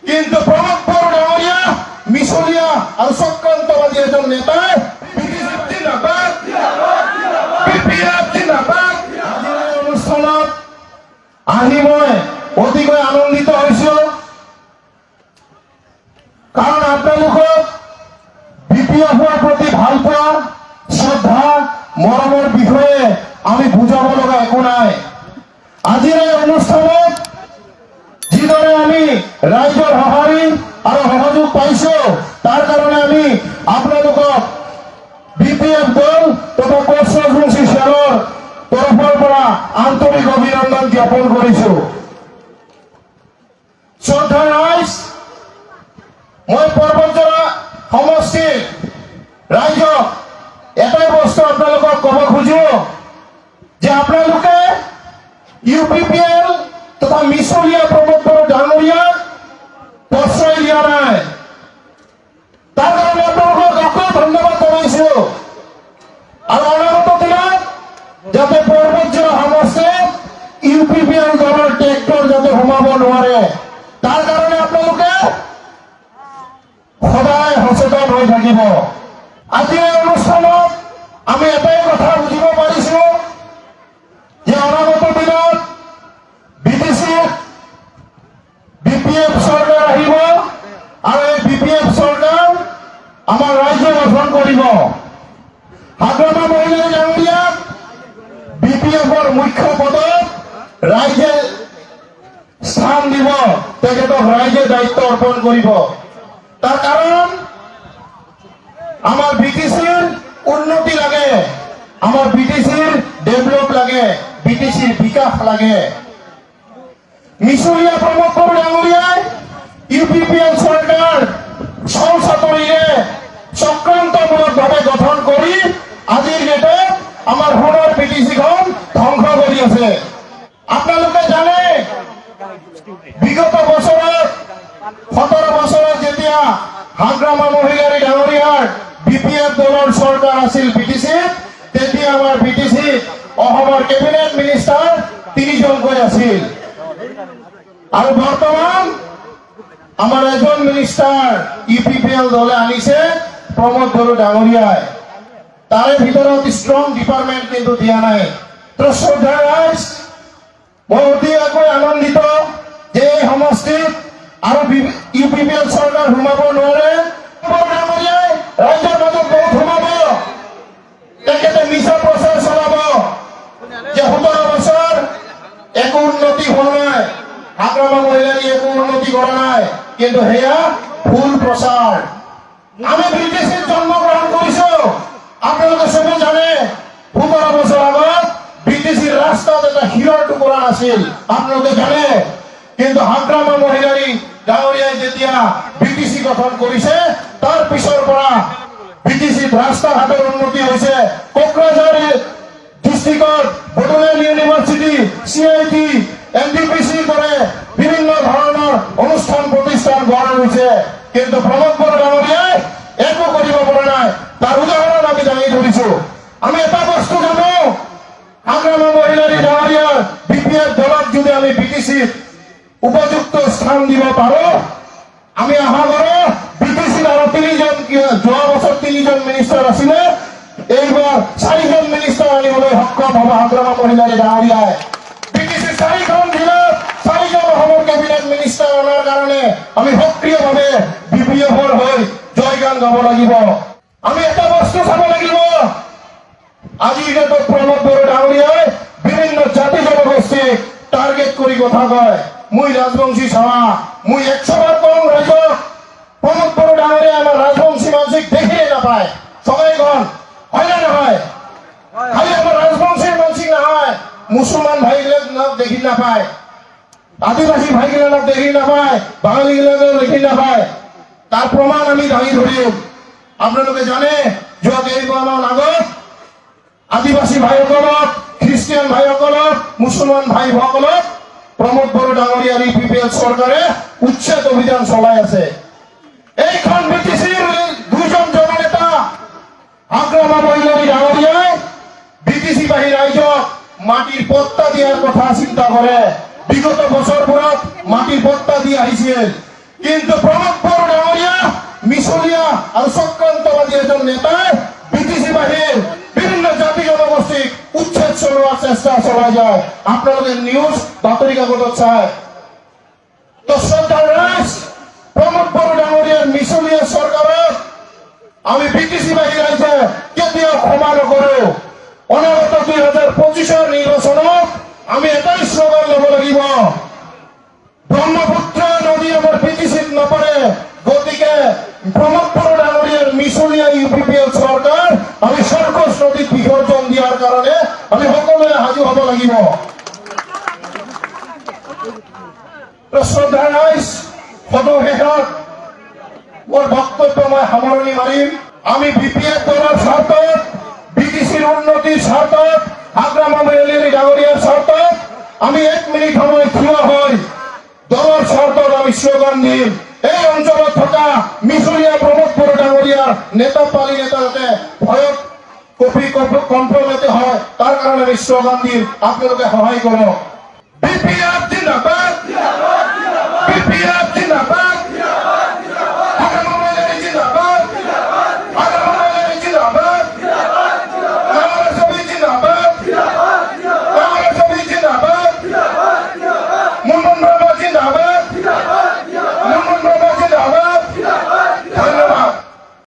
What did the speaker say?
কিন্তু প্ৰমোদ বড়ো ডাঙৰীয়া মিছলীয়া আৰু চক্ৰান্তবাদী এজন নেতাই অনুষ্ঠানত আহি মই অতিকৈ আনন্দিত হৈছো, কাৰণ আপোনালোকক বিপিএফৰ প্ৰতি ভাল পোৱা শ্ৰদ্ধা মৰমৰ বিষয়ে আমি বুজাব লগা একো নাই। আজিৰ এই অনুষ্ঠানত যিদৰে আমি ৰাইজৰ সঁহাৰি আৰু সহযোগ পাইছো, তাৰ কাৰণে আমি আপোনালোকক বিপিএফ দল তথা কোচ ৰাজবংশী শ্বেয়াৰৰ তৰফৰ পৰা আন্তৰিক অভিনন্দন জ্ঞাপন কৰিছো। শ্ৰদ্ধাৰ ৰাইজ, মই পৰ্বতজৰা সমষ্টিৰ ৰাইজক এটাই বস্তু আপোনালোকক ক'ব খোজো যে আপোনালোকে UPPL তথা মিছলীয়া প্ৰমোদ বড়ো ডাঙৰীয়াক প্ৰশ্ৰয় দিয়া নাই। তাৰ কাৰণে আপোনালোকক আকৌ ধন্যবাদ জনাইছো। আৰু অনাগত দিনত যাতে পৰ্বতজৰা সমষ্টিত UPPL দলৰ ট্ৰেক্টৰ যাতে সোমাব নোৱাৰে, তাৰ কাৰণে আপোনালোকে সদায় সচেতন হৈ থাকিব। আজি এই অনুষ্ঠানত আমি এটাই কথা বুজিব পাৰিছো যে অনাগত দিনত BPF চৰকাৰ আহিব আৰু এই BPF চৰকাৰ আমাৰ ৰাজ্য গঠন কৰিব। হাগ্ৰামা মহিলা ডাঙৰীয়াক BPFৰ মুখ্য পদত ৰাইজে স্থান দিব, তেখেতক ৰাইজে দায়িত্ব অৰ্পণ কৰিব। তাৰ কাৰণ আমাৰ BTCৰ উন্নতি লাগে, আমাৰ BTCৰ ডেভেলপ লাগে, BTCৰ বিকাশ লাগে। মিছলীয়া প্ৰমোদ বড়ো ডাঙৰীয়াই UPPL চৰকাৰ ছল চাতৰিৰে চক্ৰান্তমূলকভাৱে গঠন কৰি আজিৰ ডেটত আমাৰ সোণৰ BTCখন ধ্বংস কৰি আছে। আপোনালোকে জানে বিগত বছৰত 17 বছৰত যেতিয়া হাগ্ৰামা মহিলাৰী ডাঙৰীয়াৰ BPF দলৰ চৰকাৰ আছিল BTCত, তেতিয়া আমাৰ BTCত অসমৰ কেবিনেট মিনিষ্টাৰ 3 জনকৈ আছিল। আৰু বৰ্তমান আমাৰ এজন মিনিষ্টাৰ UPPL দলে আনিছে প্ৰমোদ বড়ো ডাঙৰীয়াই। তাৰে ভিতৰত ষ্ট্ৰং ডিপাৰ্টমেণ্ট কিন্তু দিয়া নাই। তো শ্ৰদ্ধাৰ ৰাইজ, মই অতিকৈ আনন্দিত যে এই সমষ্টিত আৰু UPPL চৰকাৰ সোমাব নোৱাৰে। ডাঙৰীয়াই ৰাইজৰ মাজত বহুত সোমাব, তেখেতে মিছা প্ৰচাৰ চলাব যে 17 বছৰ একো উন্নতি হোৱা নাই, হাগ্ৰামা মহিলাৰী একো উন্নতি কৰা নাই, কিন্তু সেয়া ভুল প্ৰচাৰ। আমি BTCত জন্মগ্ৰহণ কৰিছো, আপোনালোকে চবে জানে 17 বছৰ আগত BTCৰ ৰাস্তাত এটা হীৰৰ টুকুৰা নাছিল, আপোনালোকে জানে। কিন্তু হাগ্ৰামা মহিলাৰী ডাঙৰীয়াই যেতিয়া BTC গঠন কৰিছে, তাৰ পিছৰ পৰা BTCত ৰাস্তা ঘাটৰ উন্নতি হৈছে। কোকৰাঝাৰ ডিষ্ট্ৰিক্টত বড়োলেণ্ড ইউনিভাৰ্চিটি, CIT, NDPCৰ দৰে বিভিন্ন ধৰণৰ অনুষ্ঠান প্ৰতিষ্ঠান গঢ় হৈছে, কিন্তু প্ৰমোদ বড়ো ডাঙৰীয়াই একো কৰিব পৰা নাই। তাৰ উদাহৰণ আমি দাঙি ধৰিছো। আমি এটা বস্তু জানো, হাগ্ৰামা মহিলাৰী ডাঙৰীয়াৰ BPF দলক যদি আমি BTCত উপযুক্ত স্থান দিব পাৰো, আমি আশা কৰো BTCত আৰু 3 জন, যোৱা বছৰ 3 জন মিনিষ্টাৰ আছিলে, এইবাৰ 4 জন মিনিষ্টাৰ আনিবলৈ সক্ষম হ'ব হাগ্ৰামা মহিলাৰী ডাঙৰীয়াই। BTC 4খন জিলাত 4 জন অসমৰ কেবিনেট মিনিষ্টাৰ অনাৰ কাৰণে আমি সক্ৰিয়ভাৱে BPFৰ হৈ জয়গান গাব লাগিব। আমি এটা বস্তু চাব লাগিব, আজিৰ ডেটত প্ৰমোদ বড়ো ডাঙৰীয়াই বিভিন্ন জাতি জনগোষ্ঠীক টাৰ্গেট কৰি কথা কয়। মই ৰাজবংশী চাৱা, মই 100বাৰ কম ৰাইজক প্ৰমোদ বড়ো ডাঙৰীয়াই আমাৰ ৰাজবংশী মানসিক দেখিয়ে নাপায়। সবাই কন হয় না নহয়? খালি আমাৰ ৰাজবংশীৰ মানসিক নহয়, মুছলমান ভাইগিলাক দেখি নাপায়, আদিবাসী ভাইগিলাক দেখি নাপায়, বাঙালীগিলাক দেখি নাপায়। তাৰ প্ৰমাণ আমি দাঙি ধৰিম। আপোনালোকে জানে যোৱা কেইমাহমান আগত আদিবাসী ভাইসকলক, খ্ৰীষ্টিয়ান ভাইসকলক, মুছলমান ভাইসকলক প্ৰমোদ বড়ো ডাঙৰীয়াৰ UPPL চৰকাৰে উচ্ছেদ অভিযান চলাই আছে। এইখন BTCৰ 2 জন জননেতা হাগ্ৰামা মহিলাৰী ডাঙৰীয়াই BTC-বাহী ৰাইজক মাটিৰ পট্টা দিয়াৰ কথা চিন্তা কৰে। বিগত বছৰবোৰত মাটিৰ পট্টা দি আহিছিল, কিন্তু প্রমোদ বড় ডাঙরিয়া মিশলিয়া আর চক্রান্তবাদী এজন নেতায় বিটিসি বাহিনীর বিভিন্ন জাতি জনগোষ্ঠী উচ্ছেদ চলোয়ার চেষ্টা চলা যায়। আপনাদের নিউজ বাতৰি কাকতত চায়। তো শ্ৰদ্ধাৰ ৰাজ প্ৰমোদ বড় ডাঙৰিয়াৰ মিশলিয়া সৰকাৰক আমি বিটিসি বাহিনী ৰাইজে কেতিয়াও ক্ষমা নকৰো। অনাগত 2025 নিৰ্বাচনত আমি এটাই স্লোগান ল'ব লাগিব, ব্ৰহ্মপুত্ৰ নদী আমাৰ বিটিচিত নপৰে, গতিকে প্ৰমোদ বড় ডাঙৰীয়াৰ মিছলীয়া ইউপিপিএল চৰকাৰ আমি সৰ্কোচ নদীত বিসৰ্জন দিয়াৰ কাৰণে আমি সকলোৱে সাজু হ'ব লাগিব। শ্ৰদ্ধা ৰাইজ, সদশেষত মোৰ বক্তব্য মই সামৰণি মাৰিম। আমি বিপিএফ দলৰ স্বাৰ্থত, বিটিচিৰ উন্নতিৰ স্বাৰ্থত, হাগ্ৰাম আলী ডাঙৰীয়াৰ স্বাৰ্থত আমি 1 মিনিট সময় থিয় হৈ দলৰ স্বাৰ্থত আমি শ্লোগান দিম। এই অঞ্চলত থকা মিছলীয়া প্ৰমোদ বড় ডাঙৰীয়াৰ নেতা পালি নেতা যাতে ভয়ত কম্প্ৰমেট হয় তাৰ কাৰণে আমি শ্লোগান দিম। আপোনালোকে সহায় কৰক। বিপিএফ জিন্দাবাদ, বিপিএফ জিন্দাবাদ।